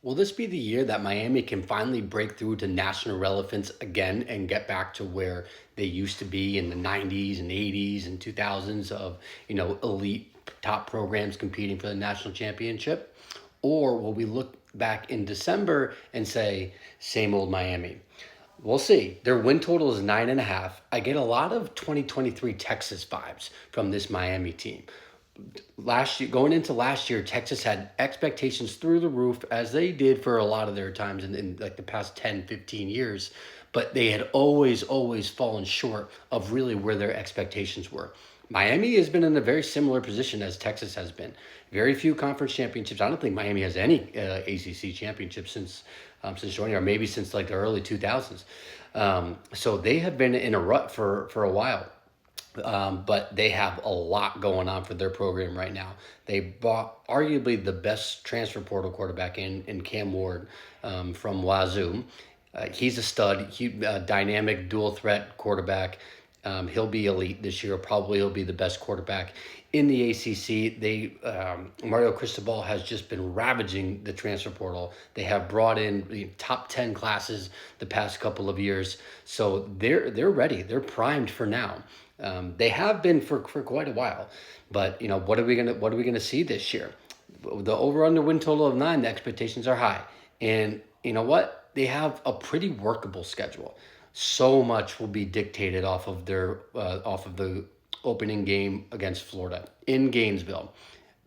Will this be the year that Miami can finally break through to national relevance again and get back to where they used to be in the 90s and 80s and 2000s of, elite top programs competing for the national championship? Or will we look back in December and say, same old Miami? We'll see. Their win total is 9.5. I get a lot of 2023 Texas vibes from this Miami team. Last year, going into last year, Texas had expectations through the roof, as they did for a lot of their times in like the past 10, 15 years, but they had always fallen short of really where their expectations were. Miami has been in a very similar position as Texas has been. Very few conference championships. I don't think Miami has any ACC championships since joining, or maybe since like the early 2000s. So they have been in a rut for a while. But they have a lot going on for their program right now. They bought arguably the best transfer portal quarterback in Cam Ward from Wazoo. He's a stud, dynamic dual threat quarterback. He'll be elite this year. Probably he'll be the best quarterback in the ACC. Mario Cristobal has just been ravaging the transfer portal. They have brought in the top 10 classes the past couple of years, so they're ready. They're primed for now. They have been for quite a while, but what are we gonna see this year? The over under win total of 9. The expectations are high, and you know what? They have a pretty workable schedule. So much will be dictated off of the opening game against Florida in Gainesville.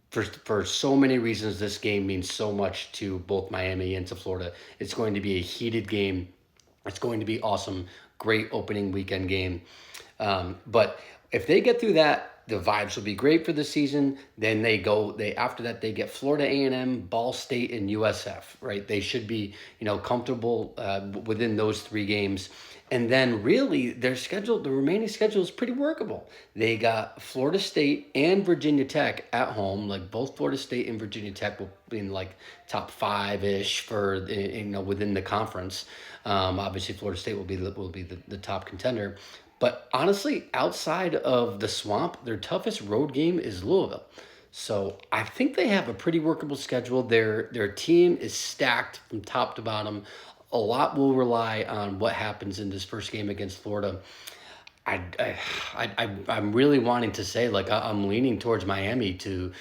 For so many reasons, this game means so much to both Miami and to Florida. It's going to be a heated game. It's going to be awesome. Great opening weekend game. But if they get through that, the vibes will be great for the season. Then after that they get Florida A&M, Ball State, and USF. Right? They should be comfortable within those 3 games. And then really the remaining schedule is pretty workable. They got Florida State and Virginia Tech at home. Like both Florida State and Virginia Tech will be in like top 5-ish for within the conference. Obviously Florida State will be the top contender. But honestly, outside of the swamp, their toughest road game is Louisville. So I think they have a pretty workable schedule. Their team is stacked from top to bottom. A lot will rely on what happens in this first game against Florida. I'm really wanting to say, like, I'm leaning towards Miami to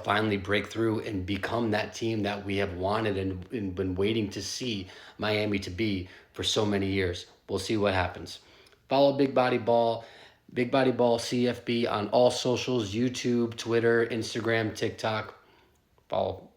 finally break through and become that team that we have wanted and been waiting to see Miami to be for so many years. We'll see what happens. Follow Big Body Ball CFB on all socials: YouTube, Twitter, Instagram, TikTok. Follow